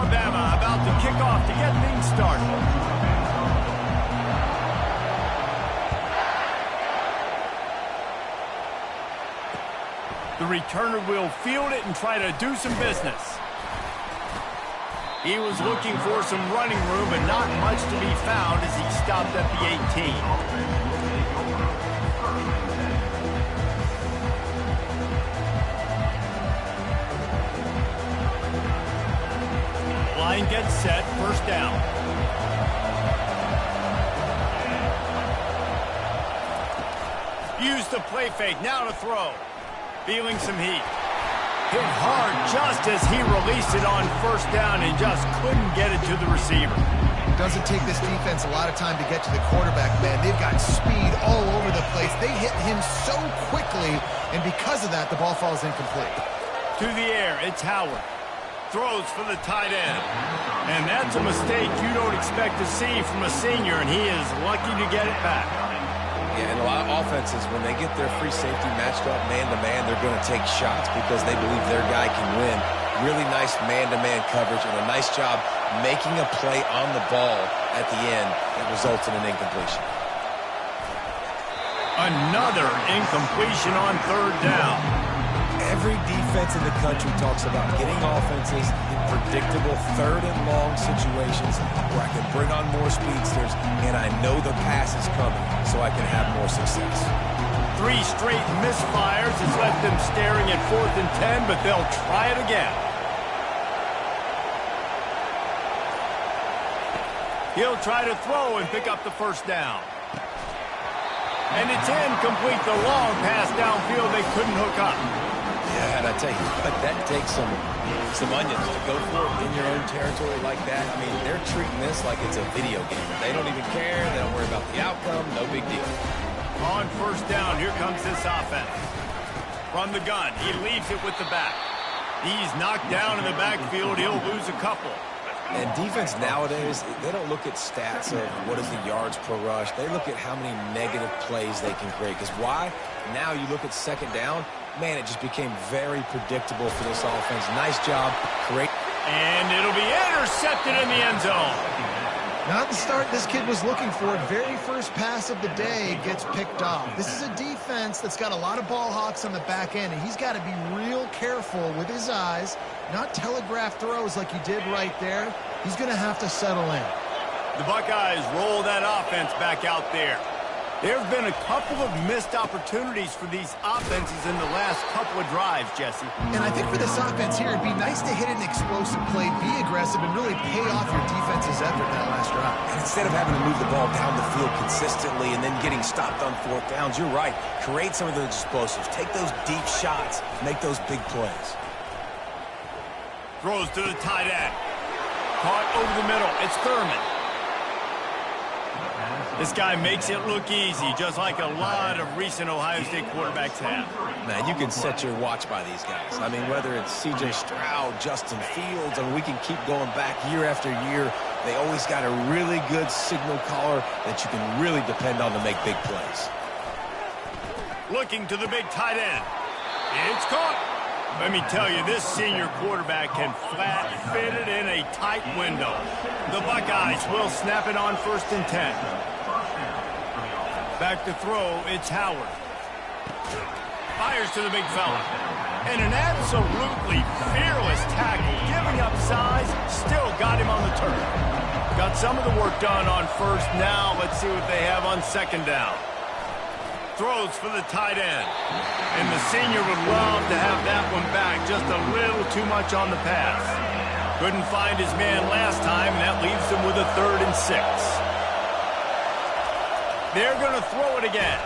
Alabama about to kick off to get things started. The returner will field it and try to do some business. He was looking for some running room, but not much to be found as he stopped at the 18. Line gets set, first down. Use the play fake, now to throw. Feeling some heat. Hit hard just as he released it on first down and just couldn't get it to the receiver. Doesn't take this defense a lot of time to get to the quarterback, man. They've got speed all over the place. They hit him so quickly, and because of that, the ball falls incomplete. To the air, it's Howard. Throws for the tight end. And that's a mistake you don't expect to see from a senior, and he is lucky to get it back. Yeah, and a lot of offenses, when they get their free safety matched up man-to-man, they're going to take shots because they believe their guy can win. Really nice man-to-man coverage and a nice job making a play on the ball at the end that results in an incompletion. Another incompletion on third down. Every defense in the country talks about getting offenses in predictable third and long situations where I can bring on more speedsters and I know the pass is coming so I can have more success. 3 straight misfires has left them staring at 4th and 10, but they'll try it again. He'll try to throw and pick up the first down. And it's incomplete. The long pass downfield they couldn't hook up. Yeah, and I tell you what, that takes some onions to go for it in your own territory like that. I mean, they're treating this like it's a video game. They don't even care. They don't worry about the outcome. No big deal. On first down, here comes this offense. From the gun, he leaves it with the back. He's knocked down in the backfield. He'll lose a couple. And defense nowadays, they don't look at stats of what is the yards per rush. They look at how many negative plays they can create. Because why? Now you look at second down, man, it just became very predictable for this offense. Nice job. Great. And it'll be intercepted in the end zone. Not the start this kid was looking for. Very first pass of the day gets picked off. This is a defense that's got a lot of ball hawks on the back end, and he's got to be real careful with his eyes, not telegraph throws like he did right there. He's going to have to settle in. The Buckeyes roll that offense back out there. There have been a couple of missed opportunities for these offenses in the last couple of drives, Jesse. And I think for this offense here, it'd be nice to hit an explosive play, be aggressive, and really pay off your defense's effort that last drive. And instead of having to move the ball down the field consistently and then getting stopped on 4th downs, you're right. Create some of those explosives. Take those deep shots. Make those big plays. Throws to the tight end. Caught over the middle. It's Thurman. This guy makes it look easy, just like a lot of recent Ohio State quarterbacks have. Man, you can set your watch by these guys. I mean, whether it's C.J. Stroud, Justin Fields, I mean, we can keep going back year after year. They always got a really good signal caller that you can really depend on to make big plays. Looking to the big tight end. It's caught. Let me tell you, this senior quarterback can flat fit it in a tight window. The Buckeyes will snap it on 1st and 10. Back to throw, it's Howard. Fires to the big fella. And an absolutely fearless tackle, giving up size, still got him on the turf. Got some of the work done on first. Now let's see what they have on second down. Throws for the tight end. And the senior would love to have that one back, just a little too much on the pass. Couldn't find his man last time, and that leaves him with a 3rd and 6. They're going to throw it again.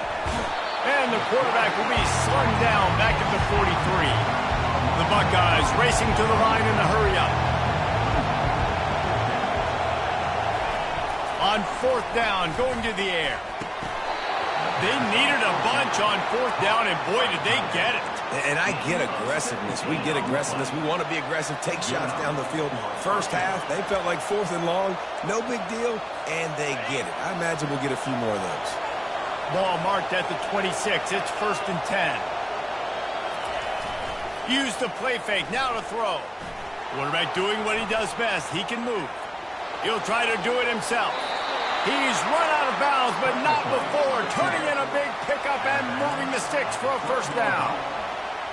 And the quarterback will be slung down back at the 43. The Buckeyes racing to the line in the hurry-up. On 4th down, going to the air. They needed a bunch on 4th down, and boy, did they get it. And I get aggressiveness. We get aggressiveness. We want to be aggressive, take shots down the field. First half, they felt like 4th and long. No big deal, and they get it. I imagine we'll get a few more of those. Ball marked at the 26. It's 1st and 10. Use the play fake. Now to throw. Quarterback doing what he does best. He can move. He'll try to do it himself. He's run out of bounds, but not before turning in a big pickup and moving the sticks for a first down.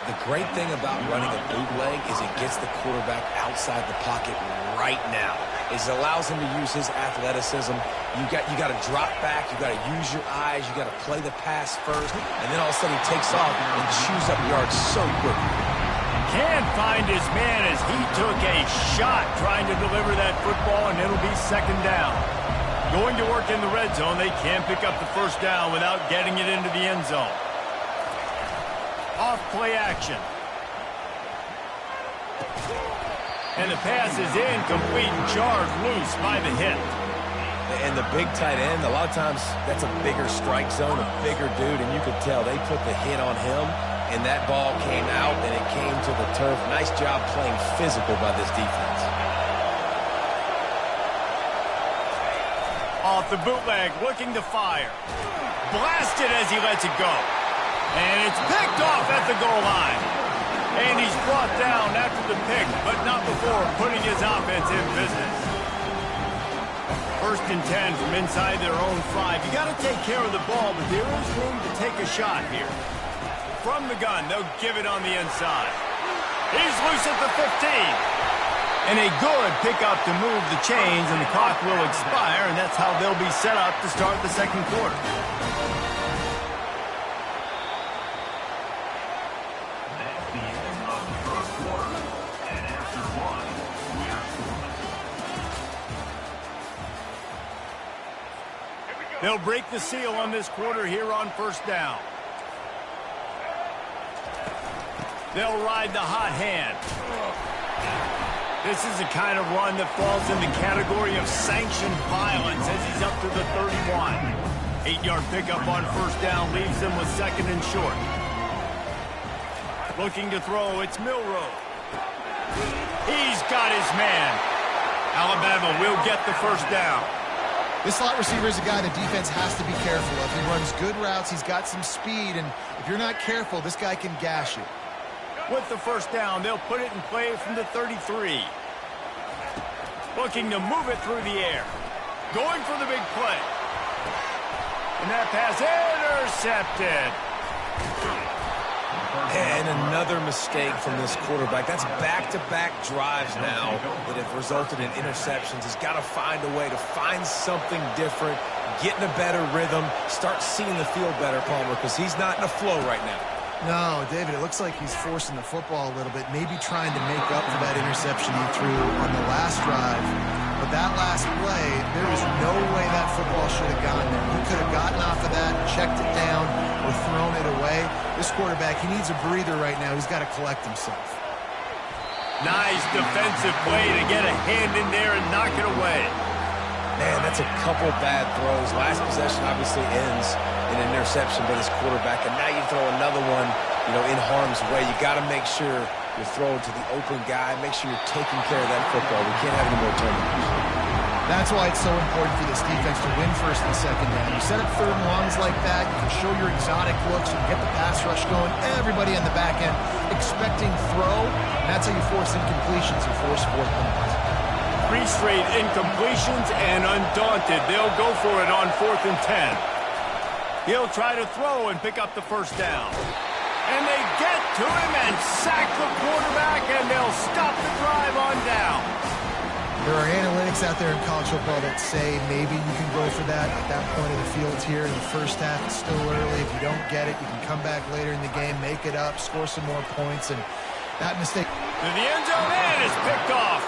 The great thing about running a bootleg is it gets the quarterback outside the pocket right now. It allows him to use his athleticism. You got to drop back. You got to use your eyes. You got to play the pass first, and then all of a sudden he takes off and chews up yards so quickly. Can't find his man as he took a shot trying to deliver that football, and it'll be second down. Going to work in the red zone, they can't pick up the first down without getting it into the end zone. Off play action. And the pass is incomplete and charged loose by the hit. And the big tight end, a lot of times that's a bigger strike zone, a bigger dude, and you could tell they put the hit on him, and that ball came out, and it came to the turf. Nice job playing physical by this defense. Off the bootleg, looking to fire. Blasted as he lets it go. And it's picked off at the goal line. And he's brought down after the pick, but not before putting his offense in business. First and 10 from inside their own 5. You got to take care of the ball, but there is room to take a shot here. From the gun, they'll give it on the inside. He's loose at the 15. And a good pickup to move the chains, and the clock will expire, and that's how they'll be set up to start the second quarter. They'll break the seal on this quarter here on first down. They'll ride the hot hand. This is the kind of run that falls in the category of sanctioned violence as he's up to the 31. 8-yard pickup on first down leaves them with second and short. Looking to throw, it's Milroe. He's got his man. Alabama will get the first down. This slot receiver is a guy the defense has to be careful of. He runs good routes. He's got some speed, and if you're not careful, this guy can gash you. With the first down, they'll put it in play from the 33. Looking to move it through the air. Going for the big play. And that pass intercepted. And another mistake from this quarterback. That's back-to-back drives now that have resulted in interceptions. He's got to find a way to find something different, get in a better rhythm, start seeing the field better, Palmer, because he's not in a flow right now. No, David, it looks like he's forcing the football a little bit, maybe trying to make up for that interception he threw on the last drive. But that last play, there is no way that football should have gone there. He could have gotten off of that, checked it down, or thrown it away. This quarterback, he needs a breather right now. He's got to collect himself. Nice defensive play to get a hand in there and knock it away. Man, that's a couple bad throws. Last possession obviously ends in an interception by this quarterback, and now you throw another one, in harm's way. You got to make sure you're throwing to the open guy. Make sure you're taking care of that football. We can't have any more turnovers. That's why it's so important for this defense to win first and second down. You set up third and longs like that, you can show your exotic looks, you can get the pass rush going, everybody on the back end expecting throw, and that's how you force incompletions and force fourth downs. 3 straight incompletions, and undaunted, they'll go for it on 4th and 10. He'll try to throw and pick up the first down. And they get to him and sack the quarterback, and they'll stop the drive on down. There are analytics out there in college football that say maybe you can go for that at that point of the field here in the first half. It's still early. If you don't get it, you can come back later in the game, make it up, score some more points, and that mistake. To the end zone, and it's picked off.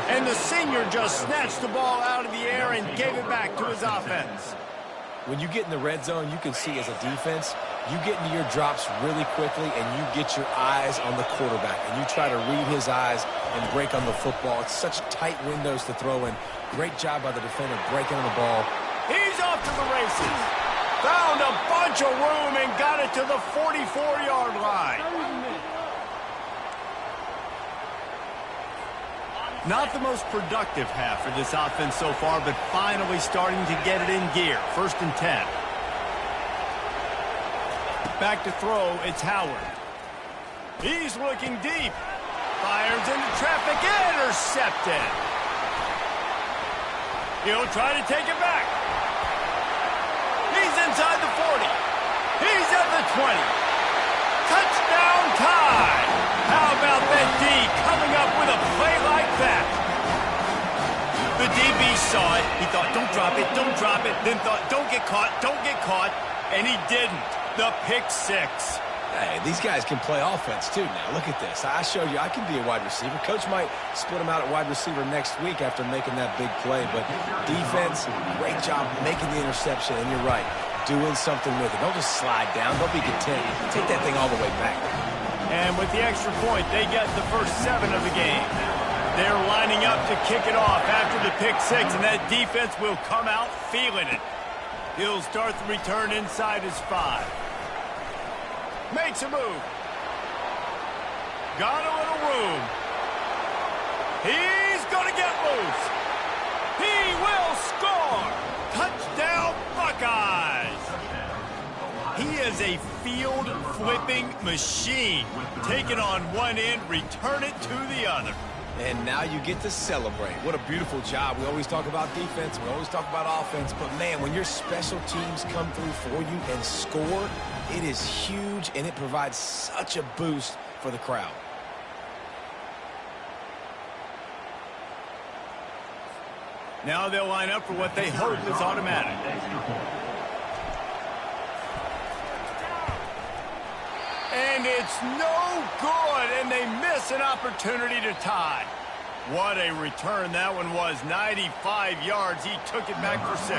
And the senior just snatched the ball out of the air and gave it back to his offense. When you get in the red zone, you can see as a defense, you get into your drops really quickly and you get your eyes on the quarterback and you try to read his eyes and break on the football. It's such tight windows to throw in. Great job by the defender breaking on the ball. He's off to the races. Found a bunch of room and got it to the 44-yard line. Not the most productive half for this offense so far, but finally starting to get it in gear. 1st and 10. Back to throw, it's Howard. He's looking deep. Fires into traffic, intercepted. He'll try to take it back. He's inside the 40. He's at the 20. Touchdown tie. How about that D coming up with a play like that? The DB saw it. He thought, don't drop it, don't drop it. Then thought, don't get caught, don't get caught. And he didn't. The pick six. Hey, these guys can play offense too now. Look at this. I showed you I can be a wide receiver. Coach might split him out at wide receiver next week after making that big play. But defense, great job making the interception. And you're right, doing something with it. Don't just slide down. Don't be content. Take that thing all the way back. And with the extra point, they get the first 7 of the game. They're lining up to kick it off after the pick six, and that defense will come out feeling it. He'll start the return inside his 5. Makes a move. Got a little room. He's going to get loose. He will score. Touchdown, Buckeyes. He is a field-flipping machine. Take it on one end, return it to the other. And now you get to celebrate. What a beautiful job. We always talk about defense. We always talk about offense. But, man, when your special teams come through for you and score, it is huge, and it provides such a boost for the crowd. Now they'll line up for what they hope is automatic. And it's no good, and they miss an opportunity to tie. What a return that one was. 95 yards. He took it back for 6.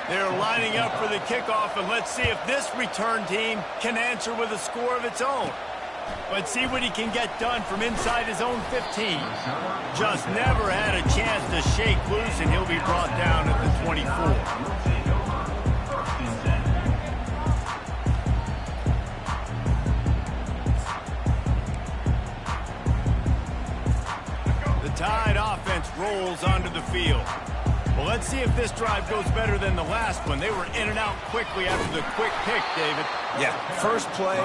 They're lining up for the kickoff, and let's see if this return team can answer with a score of its own. Let's see what he can get done from inside his own 15. Just never had a chance to shake loose, and he'll be brought down at the 24. Tide offense rolls onto the field. Well, let's see if this drive goes better than the last one. They were in and out quickly after the quick pick, David. Yeah, first play,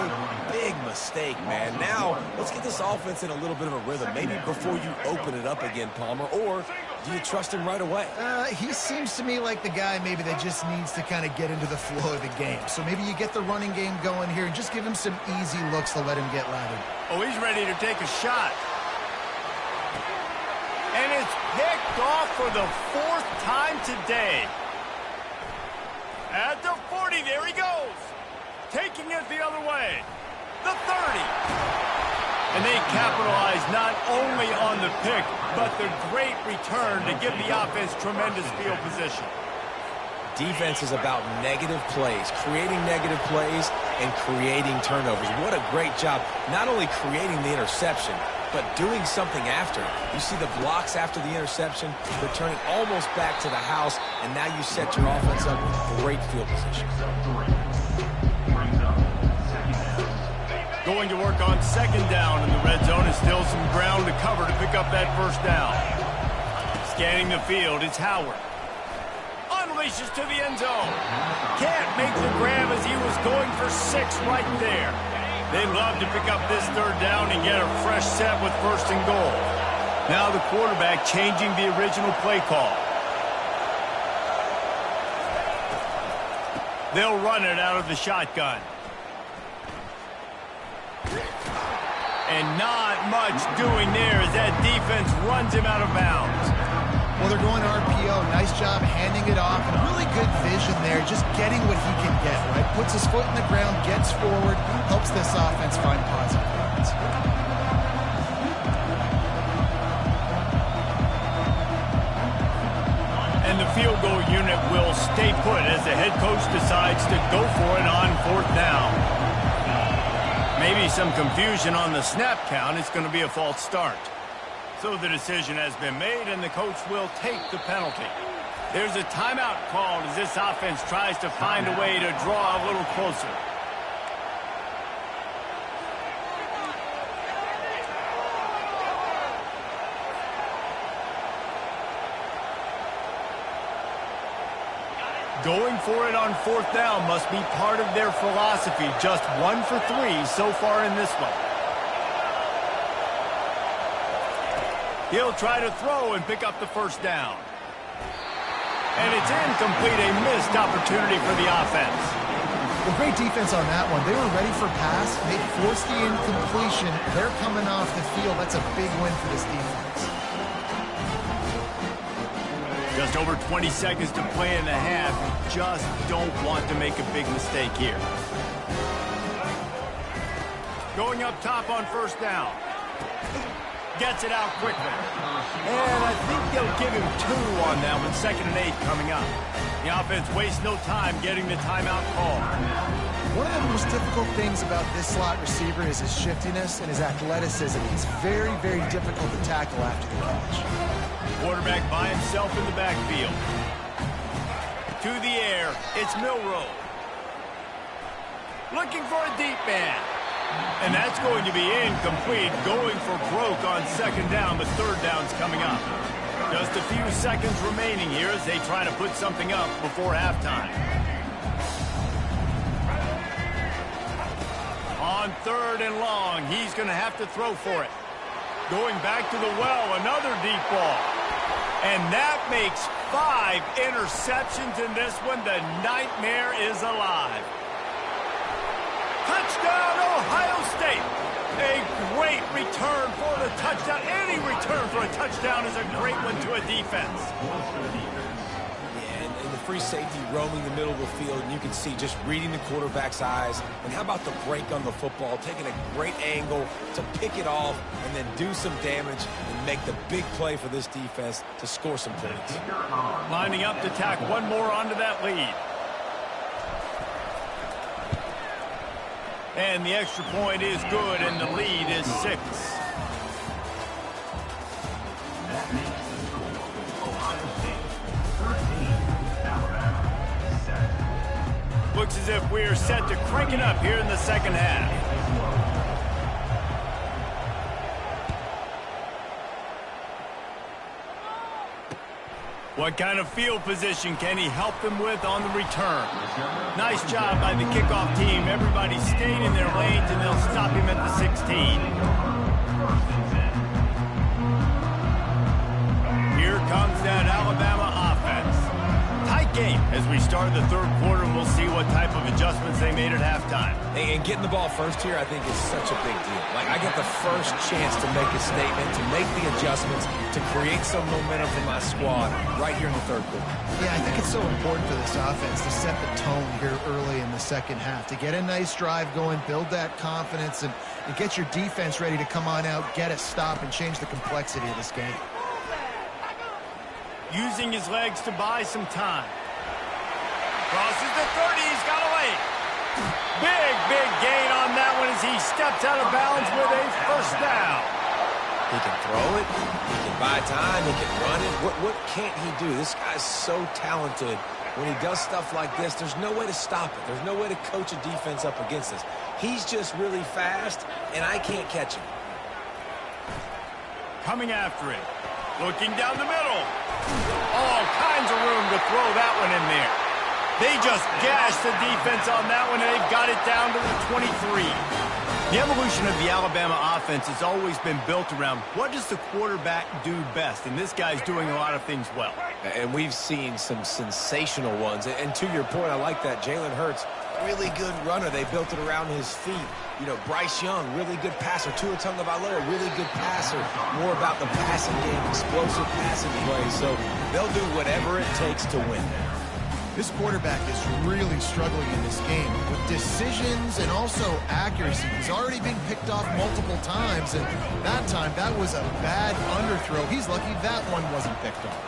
big mistake, man. Now, let's get this offense in a little bit of a rhythm. Maybe before you open it up again, Palmer, or do you trust him right away? He seems to me like the guy maybe that just needs to kind of get into the flow of the game. So maybe you get the running game going here and just give him some easy looks to let him get lathered. Oh, he's ready to take a shot. And it's picked off for the 4th time today. At the 40, there he goes. Taking it the other way. The 30. And they capitalize not only on the pick, but the great return to give the offense tremendous field position. Defense is about negative plays, creating negative plays and creating turnovers. What a great job, not only creating the interception, but doing something after. You see the blocks after the interception, returning almost back to the house, and now you set your offense up with great field position. Going to work on 2nd down in the red zone, and still some ground to cover to pick up that 1st down. Scanning the field, it's Howard. Unleashes to the end zone. Can't make the grab as he was going for 6 right there. They'd love to pick up this 3rd down and get a fresh set with 1st and goal. Now the quarterback changing the original play call. They'll run it out of the shotgun. And not much doing there as that defense runs him out of bounds. Well, they're going to RPO. Nice job handing it off. And really good vision there, just getting what he can get, right? Puts his foot in the ground, gets forward, helps this offense find positive yards. And the field goal unit will stay put as the head coach decides to go for it on 4th down. Maybe some confusion on the snap count. It's going to be a false start. So the decision has been made, and the coach will take the penalty. There's a timeout called as this offense tries to find a way to draw a little closer. Going for it on 4th down must be part of their philosophy. Just 1 for 3 so far in this one. He'll try to throw and pick up the first down. And it's incomplete, a missed opportunity for the offense. Well, great defense on that one. They were ready for pass. They forced the incompletion. They're coming off the field. That's a big win for this defense. Just over 20 seconds to play in the half. You just don't want to make a big mistake here. Going up top on first down. Gets it out quickly. And I think they'll give him 2 on that one. 2nd and 8 coming up. The offense wastes no time getting the timeout call. One of the most difficult things about this slot receiver is his shiftiness and his athleticism. He's very, very difficult to tackle after the catch. Quarterback by himself in the backfield. To the air, it's Milroe. Looking for a deep man. And that's going to be incomplete. Going for broke on 2nd down, but 3rd down's coming up. Just a few seconds remaining here as they try to put something up before halftime. On 3rd and long, he's going to have to throw for it. Going back to the well, another deep ball. And that makes 5 interceptions in this one. The nightmare is alive. Touchdown, Ohio State. A great return for the touchdown. Any return for a touchdown is a great one to a defense. Yeah, and the free safety roaming the middle of the field, and you can see just reading the quarterback's eyes. And how about the break on the football, taking a great angle to pick it off and then do some damage and make the big play for this defense to score some points. Lining up to tack one more onto that lead. And the extra point is good, and the lead is 6. Looks as if we're set to crank it up here in the 2nd half. What kind of field position can he help them with on the return? Nice job by the kickoff team. Everybody stayed in their lanes, and they'll stop him at the 16. Here comes that Alabama offense. Tight game as we start the 3rd quarter, and we'll see what type of adjustments they made at halftime. And getting the ball first here, I think, is such a big deal. Like, I get the first chance to make a statement, to make the adjustments, to create some momentum for my squad right here in the 3rd quarter. Yeah, I think it's so important for this offense to set the tone here early in the 2nd half, to get a nice drive going, build that confidence, and get your defense ready to come on out, get a stop, and change the complexity of this game. Using his legs to buy some time. Crosses the 30, he's got away. Big gain on that one as he steps out of bounds with a first down. He can throw it, he can buy time, he can run it. What can't he do? This guy's so talented. When he does stuff like this, there's no way to stop it. There's no way to coach a defense up against this. He's just really fast, and I can't catch him. Coming after it. Looking down the middle. All kinds of room to throw that one in there. They just gashed the defense on that one, and they've got it down to the 23. The evolution of the Alabama offense has always been built around what does the quarterback do best, and this guy's doing a lot of things well. And we've seen some sensational ones. And to your point, I like that. Jalen Hurts, really good runner. They built it around his feet. You know, Bryce Young, really good passer. Tua Tagovailoa, really good passer. More about the passing game, explosive passing plays. So they'll do whatever it takes to win. This quarterback is really struggling in this game with decisions and also accuracy. He's already been picked off multiple times, and that time, that was a bad underthrow. He's lucky that one wasn't picked off.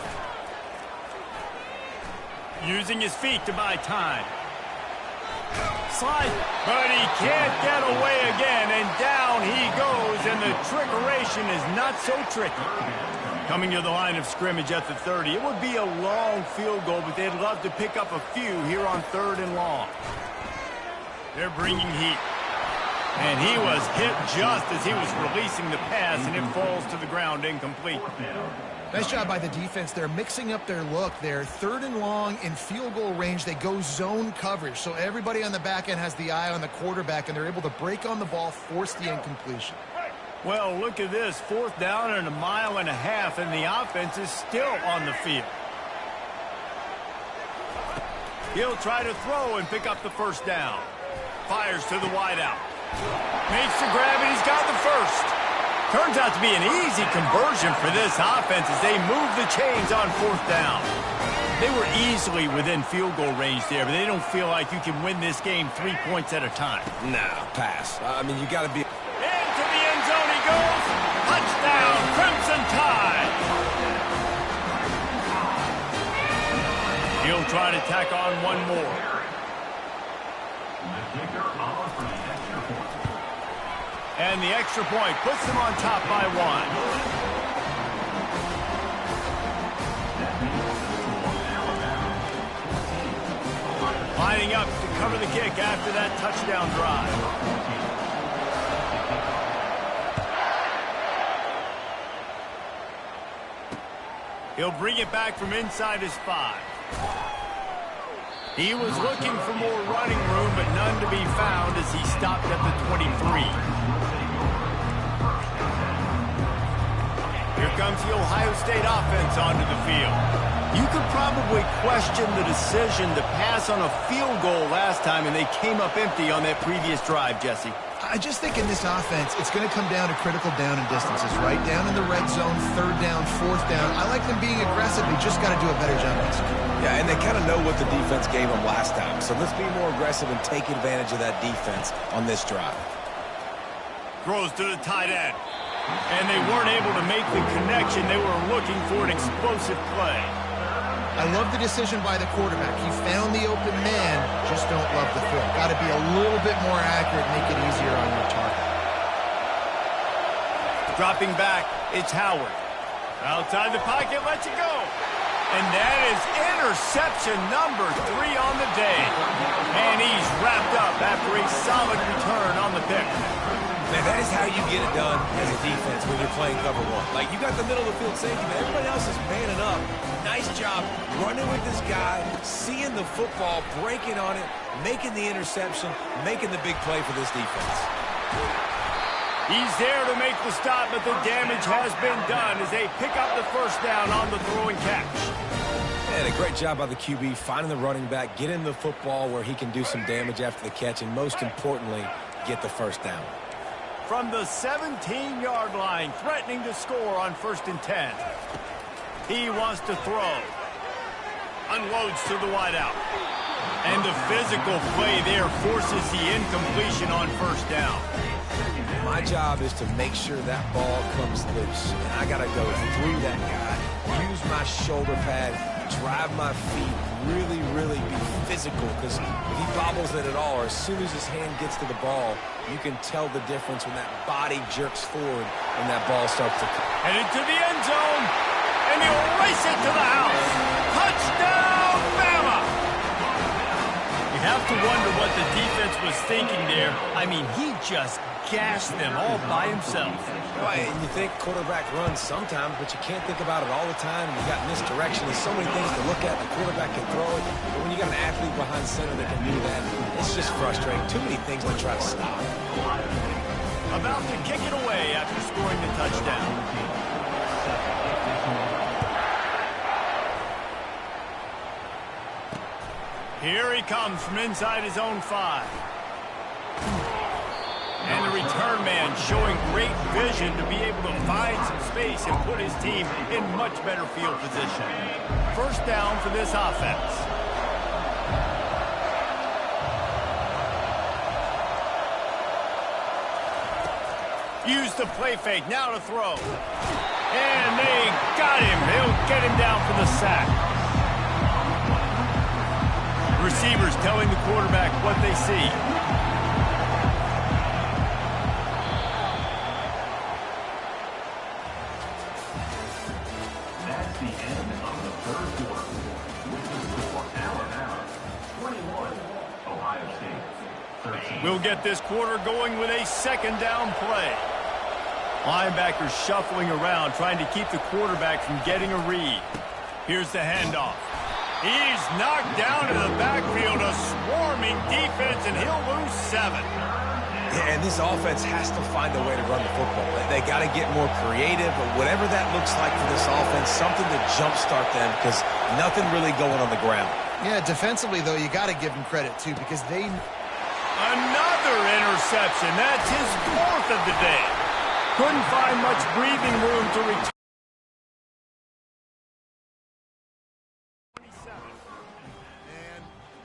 Using his feet to buy time. Slide, but he can't get away again, and down he goes, and the trickeration is not so tricky. Coming to the line of scrimmage at the 30. It would be a long field goal, but they'd love to pick up a few here on 3rd and long. They're bringing heat. And he was hit just as he was releasing the pass, and it falls to the ground incomplete. Nice job by the defense. They're mixing up their look. They're 3rd and long in field goal range. They go zone coverage, so everybody on the back end has the eye on the quarterback, and they're able to break on the ball, force the incompletion. Well, look at this. 4th down and 1.5 miles, and the offense is still on the field. He'll try to throw and pick up the 1st down. Fires to the wideout. Makes the grab, and he's got the 1st. Turns out to be an easy conversion for this offense as they move the chains on 4th down. They were easily within field goal range there, but they don't feel like you can win this game 3 points at a time. Nah, pass. I mean, you got to be... Into the end zone he goes. Touchdown, Crimson Tide. He'll try to tack on one more. And the extra point puts them on top by 1. Lining up to cover the kick after that touchdown drive. He'll bring it back from inside his 5. He was looking for more running room, but none to be found as he stopped at the 23. Here comes the Ohio State offense onto the field. You could probably question the decision to pass on a field goal last time, and they came up empty on that previous drive, Jesse. I just think in this offense, it's going to come down to critical down and distances, right? Down in the red zone, 3rd down, 4th down. I like them being aggressive. They just got to do a better job of it. Yeah, and they kind of know what the defense gave them last time. So let's be more aggressive and take advantage of that defense on this drive. Throws to the tight end. And they weren't able to make the connection. They were looking for an explosive play. I love the decision by the quarterback. He found the open man, just don't love the throw. Got to be a little bit more accurate, make it easier on your target. Dropping back, it's Howard. Outside the pocket, lets it go. And that is interception number 3 on the day. And he's wrapped up after a solid return on the pick. Man, that is how you get it done as a defense when you're playing cover 1. Like, you got the middle of the field safety, but everybody else is manning up. Nice job running with this guy, seeing the football, breaking on it, making the interception, making the big play for this defense. He's there to make the stop, but the damage has been done as they pick up the 1st down on the throwing catch. And a great job by the QB finding the running back, getting the football where he can do some damage after the catch, and most importantly, get the 1st down. From the 17-yard line, threatening to score on 1st and 10. He wants to throw. Unloads to the wideout. And the physical play there forces the incompletion on 1st down. My job is to make sure that ball comes loose. And I got to go through that guy, use my shoulder pad, drive my feet, really be physical. Because if he bobbles it at all, or as soon as his hand gets to the ball, you can tell the difference when that body jerks forward and that ball starts to come. Headed to the end zone, and he'll race it to the house. Touchdown, Bama! You have to wonder what the defense was thinking there. I mean, he just gashed them all by himself. Right, and you think quarterback runs sometimes, but you can't think about it all the time. You got misdirection. There's so many things to look at. The quarterback can throw it, but when you got an athlete behind center that can do that, it's just frustrating. Too many things to try to stop. About to kick it away after scoring the touchdown. Here he comes from inside his own 5. And the return man showing great vision to be able to find some space and put his team in much better field position. 1st down for this offense. Use the play fake, now to throw. And they got him. They'll get him down for the sack. Receivers telling the quarterback what they see. That's the end of the 3rd quarter. This is for Alabama, 21, Ohio State, 13. We'll get this quarter going with a 2nd down play. Linebackers shuffling around, trying to keep the quarterback from getting a read. Here's the handoff. He's knocked down in the backfield, a swarming defense, and he'll lose 7. And this offense has to find a way to run the football. They got to get more creative, but whatever that looks like for this offense, something to jumpstart them because nothing really going on the ground. Yeah, defensively, though, you got to give them credit, too, because they... Another interception. That's his 4th of the day. Couldn't find much breathing room to return. And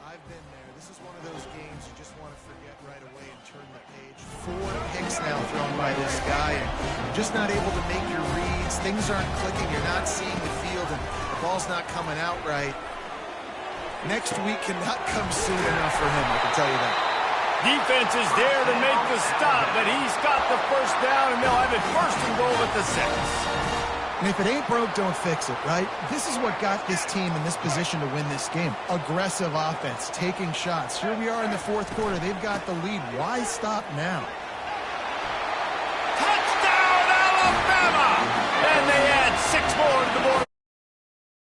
I've been there. This is one of those games you just want to forget right away and turn the page. 4 picks now thrown by this guy, and you're just not able to make your reads. Things aren't clicking. You're not seeing the field, and the ball's not coming out right. Next week cannot come soon enough for him, I can tell you that. Defense is there to make the stop, but he's got the first down, and they'll have it 1st and goal at the 6. And if it ain't broke, don't fix it, right? This is what got this team in this position to win this game. Aggressive offense, taking shots. Here we are in the 4th quarter. They've got the lead. Why stop now?